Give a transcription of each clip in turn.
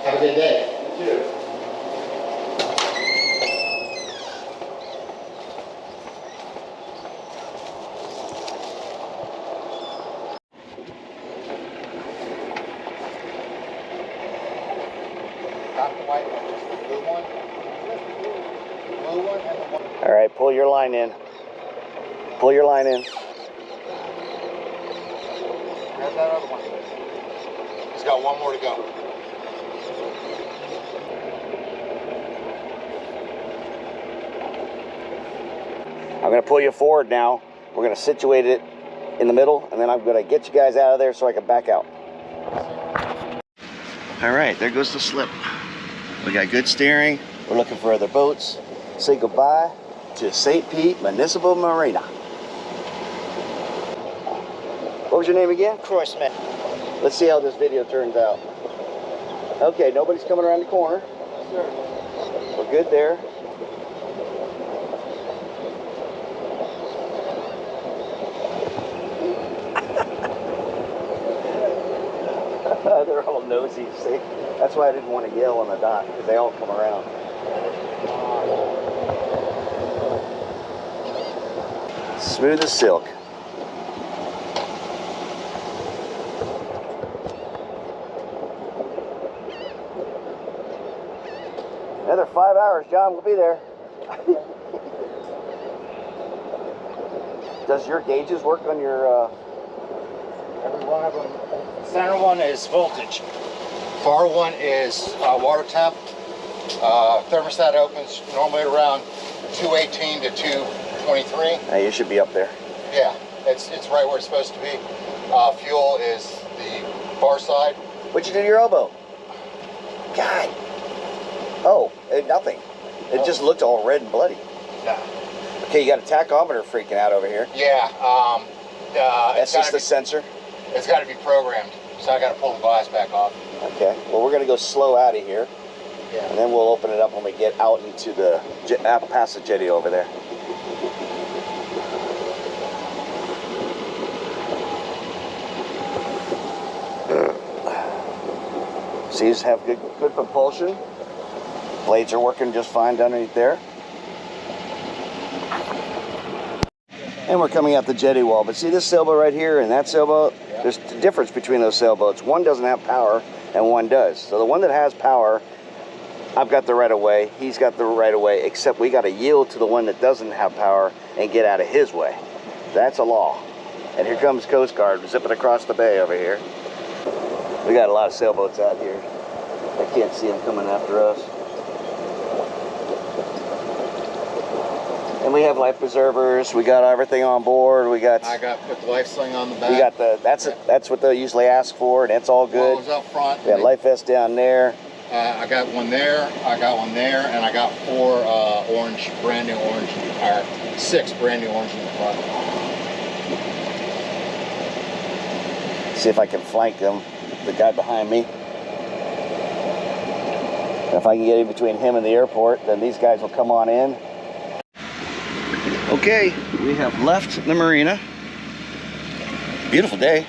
Have a good day. You too. Not the white one, just the blue one. Blue one and the one. All right, pull your line in. Pull your line in. Grab that other one. He's got one more to go. I'm going to pull you forward now. We're going to situate it in the middle, and then I'm going to get you guys out of there so I can back out. All right, there goes the slip. We got good steering. We're looking for other boats. Say goodbye to St. Pete Municipal Marina. What was your name again? Crossman. Let's see how this video turns out. Okay, nobody's coming around the corner. Yes, sir. We're good there. They're all nosy, see? That's why I didn't want to yell on the dock, because they all come around. Smooth as silk. Another 5 hours, John, we'll be there. Does your gauges work on your... Every one of them. Center one is voltage. Far one is water temp. Thermostat opens normally around 218 to 223. Hey, you should be up there. Yeah, it's right where it's supposed to be. Fuel is the far side. What'd you do to your elbow? God. Oh, nothing. It just looked all red and bloody. Yeah. Okay, you got a tachometer freaking out over here. Yeah. That's just the sensor. It's got to be programmed, so I got to pull the glass back off. Okay. Well, we're gonna go slow out of here, Yeah. and then we'll open it up when we get out into the past the jetty over there. Seas have good propulsion. Blades are working just fine underneath there. And we're coming out the jetty wall. But see this sailboat right here and that sailboat? Yeah. There's a difference between those sailboats. One doesn't have power and one does. So the one that has power, I've got the right of way, he's got the right of way, except we got to yield to the one that doesn't have power and get out of his way. That's a law. And here comes Coast Guard zipping across the bay over here. We got a lot of sailboats out here. I can't see them coming after us. And we have life preservers. We got everything on board. We got. I got put the life sling on the back. We got the. That's what they usually ask for, and it's all good. Walls up front. We got life vest down there. I got one there. I got one there, and I got 4 orange, brand new orange, or 6 brand new orange in the front. See if I can flank them. The guy behind me. If I can get in between him and the airport, then these guys will come on in. Okay, we have left the marina. Beautiful day.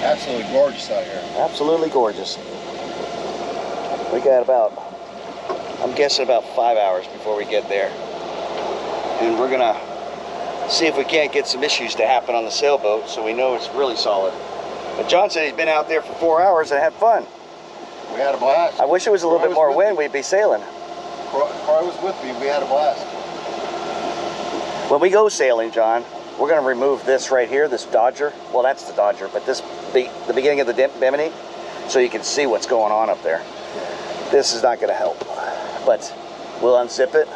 Absolutely gorgeous out here. Absolutely gorgeous. We got about, I'm guessing about 5 hours before we get there. And we're gonna see if we can't get some issues to happen on the sailboat so we know it's really solid. But John said he's been out there for 4 hours and had fun. We had a blast. I wish it was a little bit more wind, we'd be sailing. Troy was with me. We had a blast. When we go sailing, John, we're going to remove this right here, this Dodger. Well, that's the Dodger, but this the beginning of the Bimini, so you can see what's going on up there. This is not going to help, but we'll unzip it,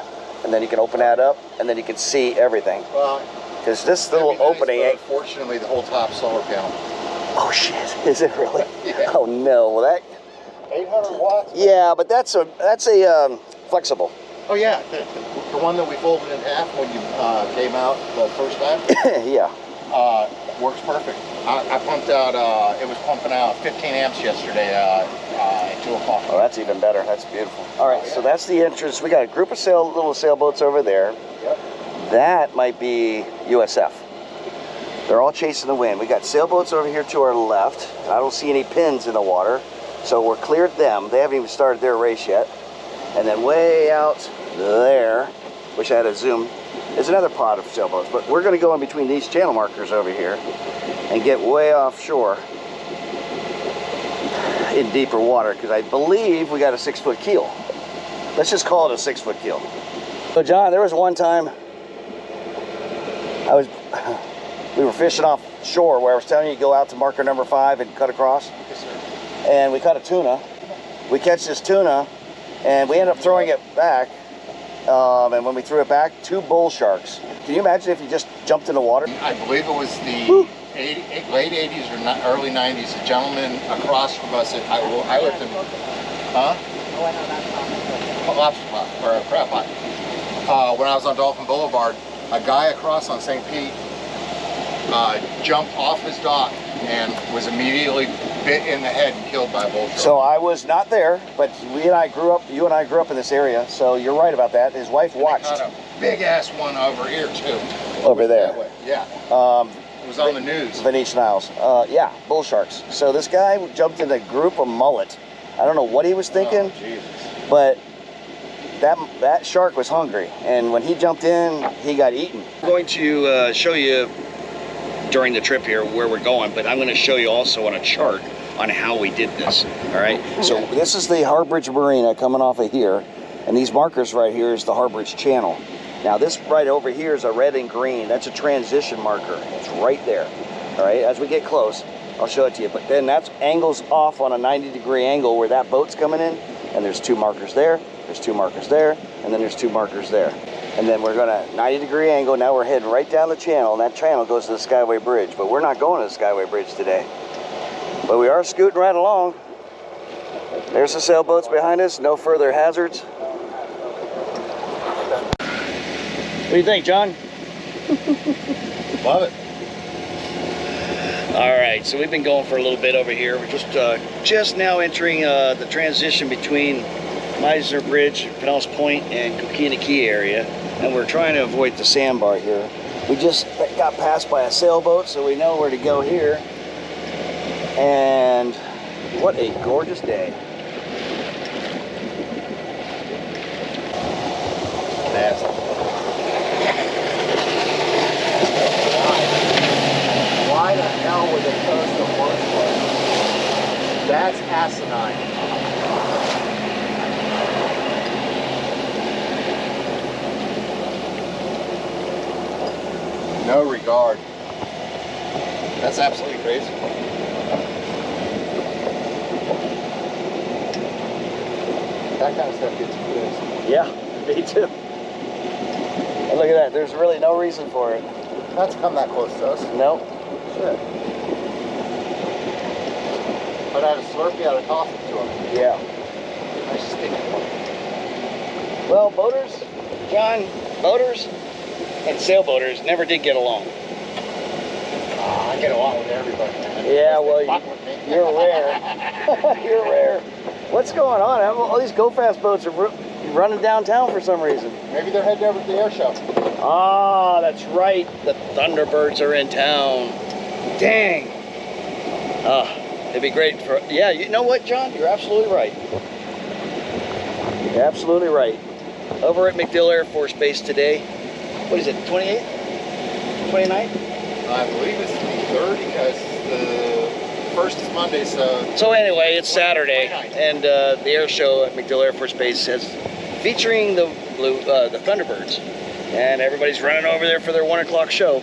and then you can open that up, and then you can see everything. Well, because this little opening ain't. Unfortunately, the whole top solar panel. Oh shit! Is it really? Yeah. Oh no! Well, that. 800 watts. Yeah, but that's a flexible. Oh yeah, the one that we folded in half when you came out the first time. Yeah. Works perfect. I pumped out. It was pumping out 15 amps yesterday at 2 o'clock. Oh, that's even better. That's beautiful. All right, so that's the entrance. We got a group of little sailboats over there. Yep. That might be USF. They're all chasing the wind. We got sailboats over here to our left. I don't see any pins in the water. So we're cleared them. They haven't even started their race yet. And then way out there, wish I had a zoom, is another pod of sailboats. But we're going to go in between these channel markers over here and get way offshore in deeper water, because I believe we got a 6-foot keel. Let's just call it a 6-foot keel. So John, there was one time we were fishing offshore where I was telling you to go out to marker number 5 and cut across. Yes, sir. And we caught a tuna. We catch this tuna and we end up throwing it back. And when we threw it back, 2 bull sharks. Can you imagine if you just jumped in the water? I believe it was the late 80s or early 90s. A gentleman across from us at I lived in, lobster pot or a crab pot. When I was on Dolphin Boulevard, a guy across on St. Pete jumped off his dock and was immediately bit in the head and killed by a bull shark. So I was not there, but you and I grew up in this area, so you're right about that. His wife watched. Caught a big ass one over here too. Over there. Yeah. It was on the news. Venetian Isles. Yeah, bull sharks. So this guy jumped in a group of mullet. I don't know what he was thinking, but that shark was hungry, and when he jumped in, he got eaten. I'm going to show you during the trip here where we're going, but I'm going to show you also on a chart on how we did this. All right. So this is the Harbridge Marina coming off of here, and these markers right here is the Harbridge Channel. Now this right over here is a red and green. That's a transition marker. It's right there. All right. As we get close, I'll show it to you. But then that's angles off on a 90-degree angle where that boat's coming in, and there's 2 markers there. There's 2 markers there, and then there's 2 markers there. And then we're going to 90-degree angle. Now we're heading right down the channel, and that channel goes to the Skyway Bridge. But we're not going to the Skyway Bridge today. But we are scooting right along. There's the sailboats behind us. No further hazards. What do you think, John? Love it. All right, so we've been going for a little bit over here. We're just now entering the transition between Meisner Bridge, Pinellas Point, and Coquina Key area, and we're trying to avoid the sandbar here. We just got passed by a sailboat, so we know where to go here. And what a gorgeous day. Nasty. Why the hell would they post the worst? That's asinine. No regard. That's absolutely crazy. That kind of stuff gets me pissed. Yeah, me too. And look at that, there's really no reason for it. Not to come that close to us. Nope. Shit. But I had a Slurpee out of coffee to him. Yeah. Nice sticky one. Well, boaters, John, boaters and sailboaters never did get along. I get along with everybody, man. Yeah, well, you're rare. You're rare. What's going on? All these go-fast boats are running downtown for some reason. Maybe they're heading over to the air show. Ah, that's right. The Thunderbirds are in town. Dang. It'd be great for... Yeah, you know what, John? You're absolutely right. You're absolutely right. Over at MacDill Air Force Base today. What is it, 28th? 29th? I believe it's the 3rd because the 1st is Monday, so... So anyway, it's Saturday, 29th. and the air show at MacDill Air Force Base is featuring the Thunderbirds. And everybody's running over there for their 1 o'clock show.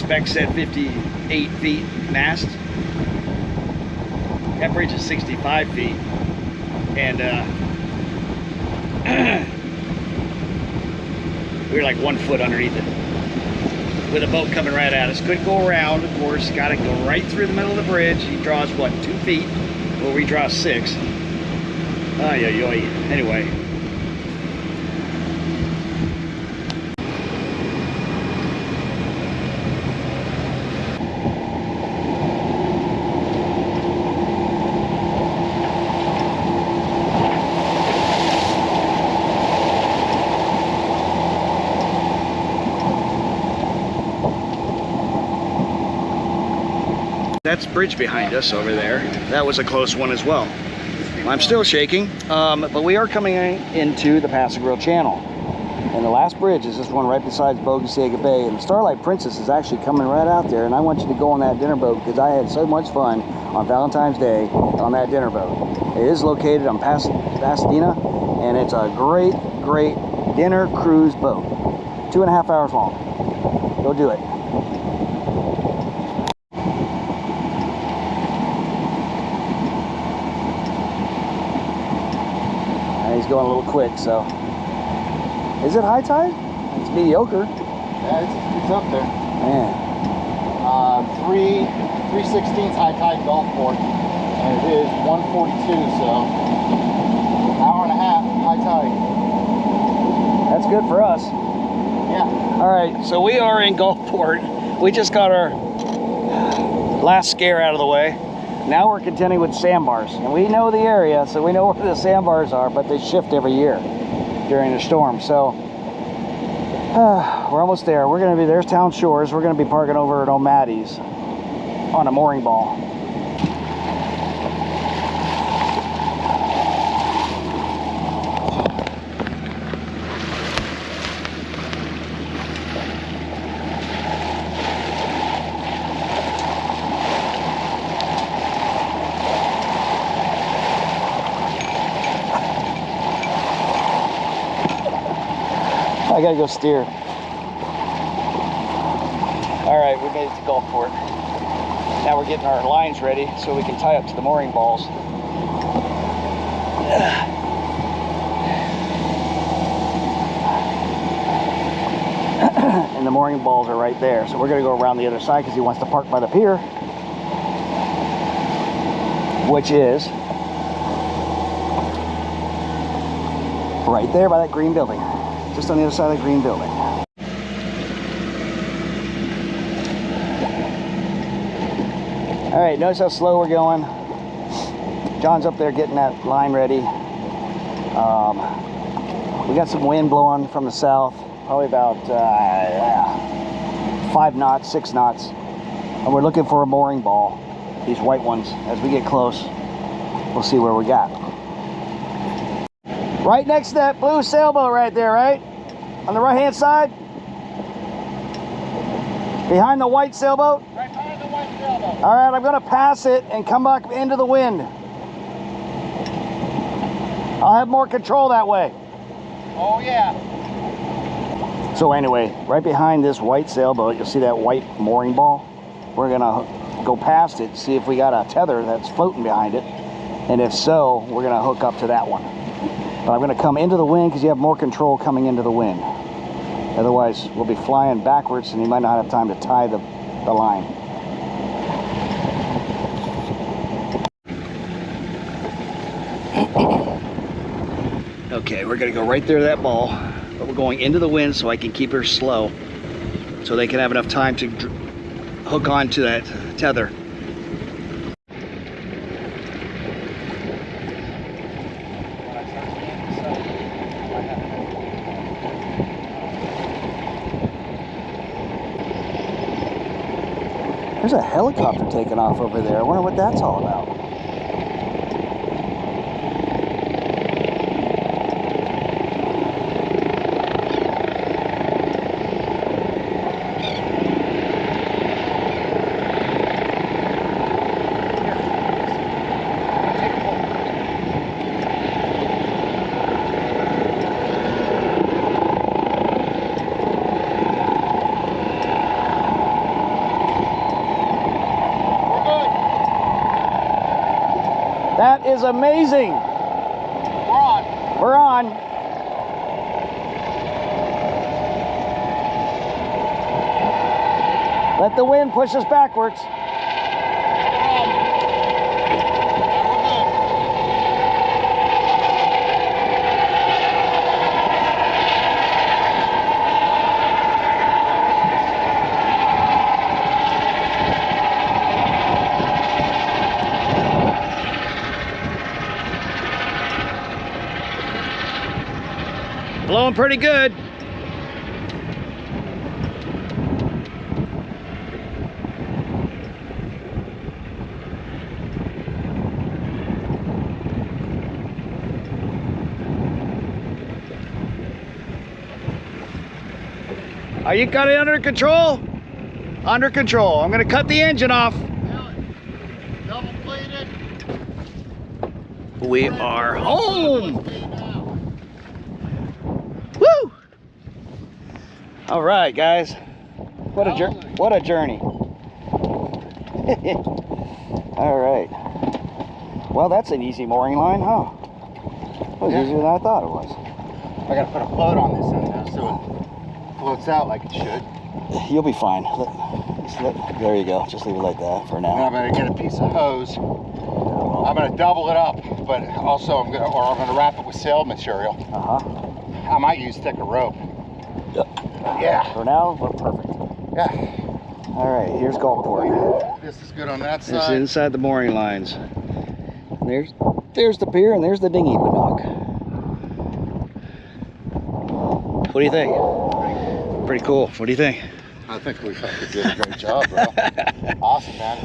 spec said 58 feet mast. That bridge is 65 feet. And we were like 1 foot underneath it, with a boat coming right at us. Couldn't go around, of course. Got to go right through the middle of the bridge. He draws what, 2 feet? Well, we draw 6. Ay, ay, ay. Anyway. That's bridge behind us over there. That was a close one as well. I'm still shaking, but we are coming into the Paso Grill Channel. And the last bridge is this one right beside Bogaciga Bay. And the Starlight Princess is actually coming right out there. And I want you to go on that dinner boat because I had so much fun on Valentine's Day on that dinner boat. It is located on Pasadena, and it's a great, great dinner cruise boat. 2.5 hours long. Go do it. He's going a little quick, so. Is it high tide? It's mediocre. Yeah, it's up there. Man. 3/16 high tide Gulfport, and it is 1:42, so hour and a half high tide. That's good for us. Yeah. All right, so we are in Gulfport. We just got our last scare out of the way. Now we're contending with sandbars, and we know the area, so we know where the sandbars are, but they shift every year during the storm. So we're almost there. We're going to be, there's Town Shores. We're going to be parking over at O'Matty's on a mooring ball. I gotta go steer. All right, we made it to Gulfport. Now we're getting our lines ready so we can tie up to the mooring balls. And the mooring balls are right there. So we're gonna go around the other side because he wants to park by the pier, which is right there by that green building. Just on the other side of the green building. All right, notice how slow we're going. John's up there getting that line ready. We got some wind blowing from the south, probably about 5 knots, 6 knots. And we're looking for a mooring ball, these white ones. As we get close, we'll see where we got. Right next to that blue sailboat right there, right? On the right-hand side? Behind the white sailboat? Right behind the white sailboat. All right, I'm gonna pass it and come back into the wind. I'll have more control that way. Oh yeah. So anyway, right behind this white sailboat, you'll see that white mooring ball. We're gonna go past it, see if we got a tether that's floating behind it. And if so, we're gonna hook up to that one. But I'm going to come into the wind because you have more control coming into the wind. Otherwise, we'll be flying backwards and you might not have time to tie the line. Okay, we're going to go right there to that ball, but we're going into the wind so I can keep her slow so they can have enough time to hook on to that tether. There's a helicopter taking off over there. I wonder what that's all about. That is amazing. We're on. We're on. Let the wind push us backwards. Blowing pretty good. Are you got it under control? Under control. I'm going to cut the engine off. Double plated. We are home. Woo! All right, guys. What a journey. All right. Well, that's an easy mooring line, huh? It was easier than I thought it was. I gotta put a float on this end now so it floats out like it should. You'll be fine. There you go. Just leave it like that for And now. I'm gonna get a piece of hose. I'm gonna double it up, but also I'm gonna wrap it with sail material. I might use thicker rope. Yeah. For now, we're perfect. Yeah. All right, here's Gulfport. This is good on that It's side. inside the mooring lines. There's the pier and there's the dinghy dock. What do you think? Pretty cool. What do you think? I think we fucking did a great job, bro. Awesome, man.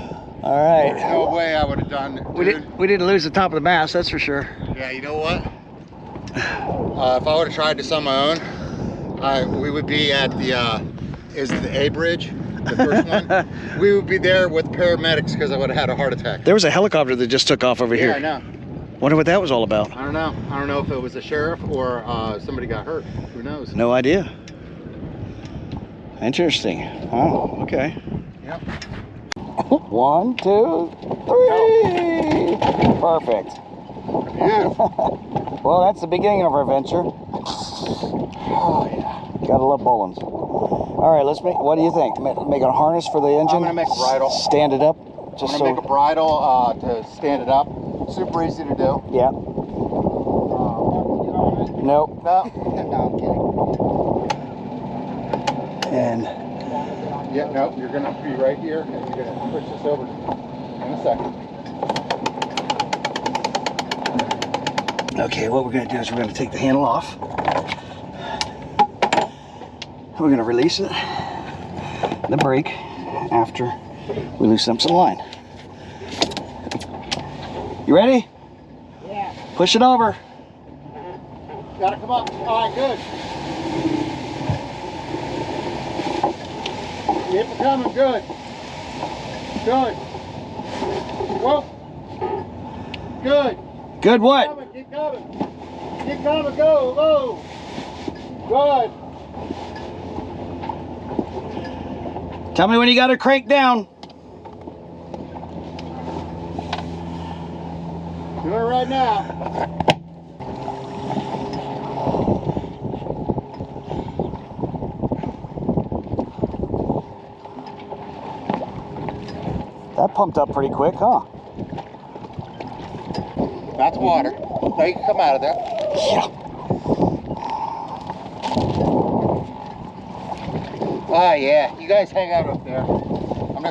All right. There's no way I would have done it. We didn't lose the top of the mast, that's for sure. Yeah, you know what? If I would have tried this on my own, we would be at the is it the A bridge, the first one? We would be there with paramedics because I would have had a heart attack. There was a helicopter that just took off over here. Yeah, I know. Wonder what that was all about. I don't know. I don't know if it was a sheriff or somebody got hurt. Who knows? No idea. Interesting. Oh, okay. Yep. 1, 2, 3. Perfect. Beautiful. Well, that's the beginning of our adventure. Oh yeah. Gotta love Bolins. All right, let's make. What do you think? Make a harness for the engine. I'm gonna make a bridle. Stand it up. I'm gonna make a bridle to stand it up. Super easy to do. Yeah. Nope. No. No, I'm kidding. And Yeah, no, you're gonna be right here and you're gonna push this over in a second. okay, what we're gonna do is we're gonna take the handle off. We're gonna release it, the brake, after we loosen up some line. You ready? Yeah. Push it over. Gotta come up. All right, good. Keep it coming, good. Good. Whoa. Good. Good what? Keep coming. Keep coming, go, low. Good. Tell me when you got to crank down. Do it right now. That pumped up pretty quick, huh? That's water. Now you can come out of there. Yeah. Ah, yeah. You guys hang out up there. I'm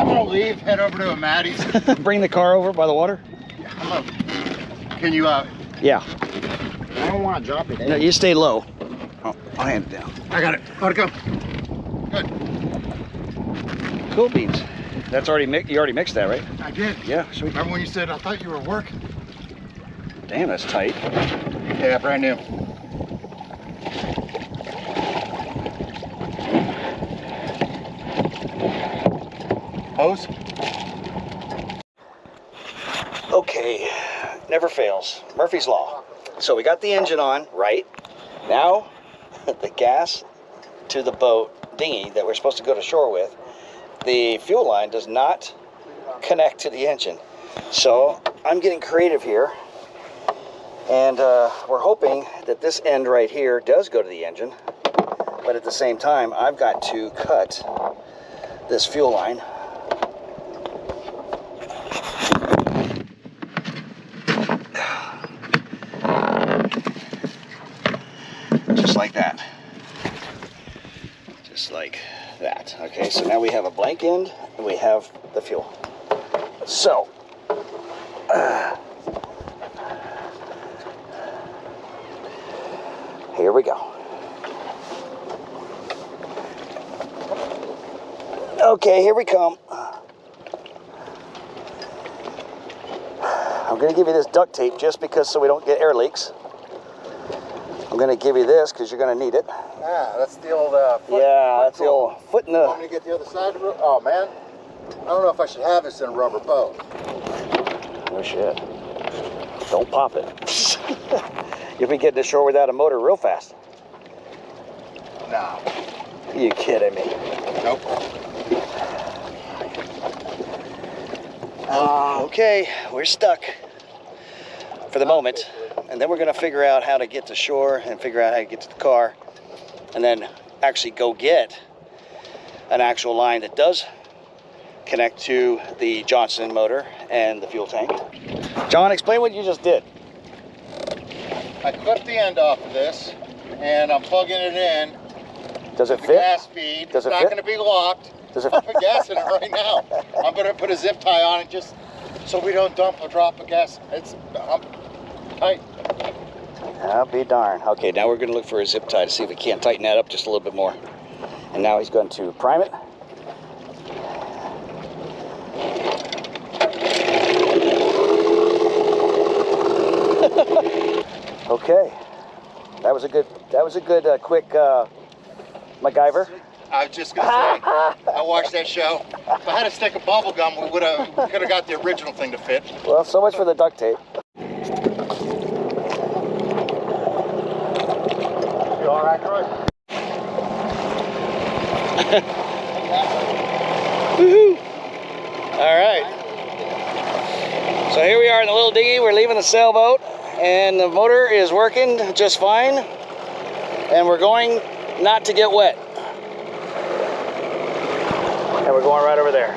gonna leave, head over to a Maddie's. Bring the car over by the water? Can you, Yeah. I don't want to drop it. No, you stay low. Oh, I'll hand it down. I got it. Let it go. Good. Cool beans. That's already mixed. You already mixed that, right? I did. Yeah, sweet. Remember when you said, I thought you were working? Damn, that's tight. Yeah, brand new. Hose? Okay, never fails. Murphy's Law. So we got the engine on, right? Now, the gas to the boat dinghy that we're supposed to go to shore with, the fuel line does not connect to the engine. So I'm getting creative here, and we're hoping that this end right here does go to the engine, but at the same time I've got to cut this fuel line. Just like that. Just like that. Okay, so now we have a blank end and we have the fuel. So, here we go. Okay, here we come. I'm going to give you this duct tape just because so we don't get air leaks. I'm going to give you this because you're going to need it. Yeah, that's the old foot. Yeah, that's the old foot in the... Want me to get the other side of it? Oh, man. I don't know if I should have this in a rubber boat. No shit. Don't pop it. You'll be getting ashore without a motor real fast. No. You kidding me? Nope. Okay, we're stuck for the moment. And then we're going to figure out how to get to shore and figure out how to get to the car. And then actually go get an actual line that does connect to the Johnson motor and the fuel tank. John, explain what you just did. I clipped the end off of this, and I'm plugging it in. Does it The fit? gas feed. Does It's it not fit? going to be locked. Does it I'm putting gas in it right now. I'm going to put a zip tie on it just so we don't dump a drop of gas. I'm tight. I'll be darned. Okay, now we're going to look for a zip tie to see if we can't tighten that up just a little bit more. And now he's going to prime it. Okay, that was a good quick MacGyver. I was just going to say, I watched that show. If I had a stick of bubble gum, we could have got the original thing to fit. Well, so much for the duct tape. You all right, Troy? Woohoo! All right. So here we are in the little dinghy. We're leaving the sailboat, and the motor is working just fine. And we're going not to get wet. And we're going right over there.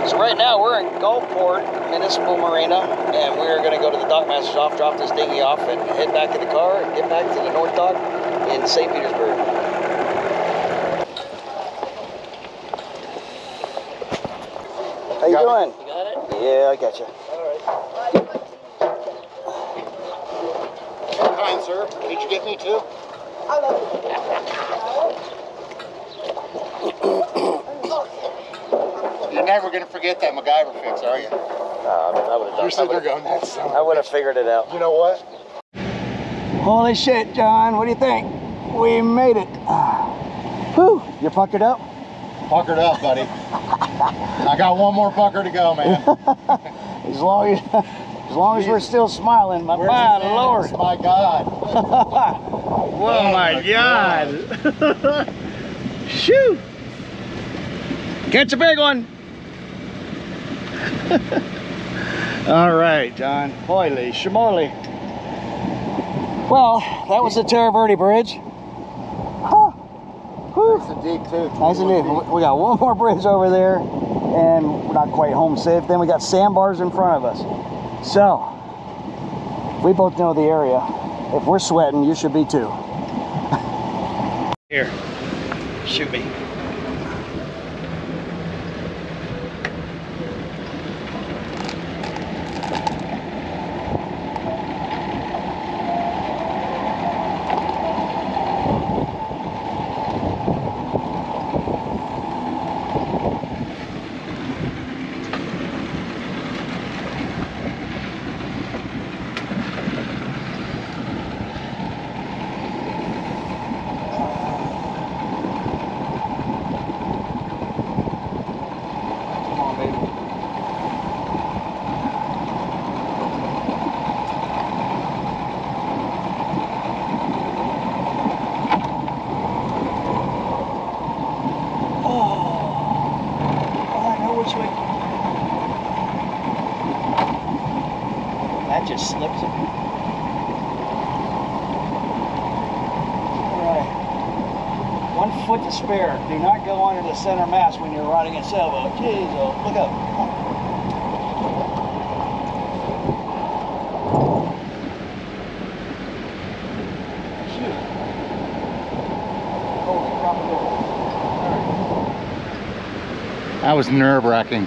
So right now we're in Gulfport Municipal Marina, and we're going to go to the dockmaster's office, drop this dinghy off, and head back to the car and get back to the North Dock in St. Petersburg. How you doing? You got it? Yeah, I got you. Kind sir. Did you get me too? You're never going to forget that MacGyver fix, are you? I would have You're sitting there going, that sounds... I would have figured it out. You know what? Holy shit, John. What do you think? We made it. Whew. You're puckered up? Puckered up, buddy. I got one more pucker to go, man. As long as we're still smiling, my lord. My God. Oh my God. Shoo. Catch a big one. All right, John. Holy schmoly. Well, that was the Terra Verde Bridge. Huh. Whew. Nice and deep, too. Nice and deep. We got one more bridge over there, and we're not quite home safe. Then we got sandbars in front of us. So, we both know the area. If we're sweating, you should be too. Here, shoot me. Come on, baby. foot to spare. Do not go under the center mast when you're riding a sailboat. Jeez, oh, look up. Come on. Shoot. Holy crap. That was nerve-wracking.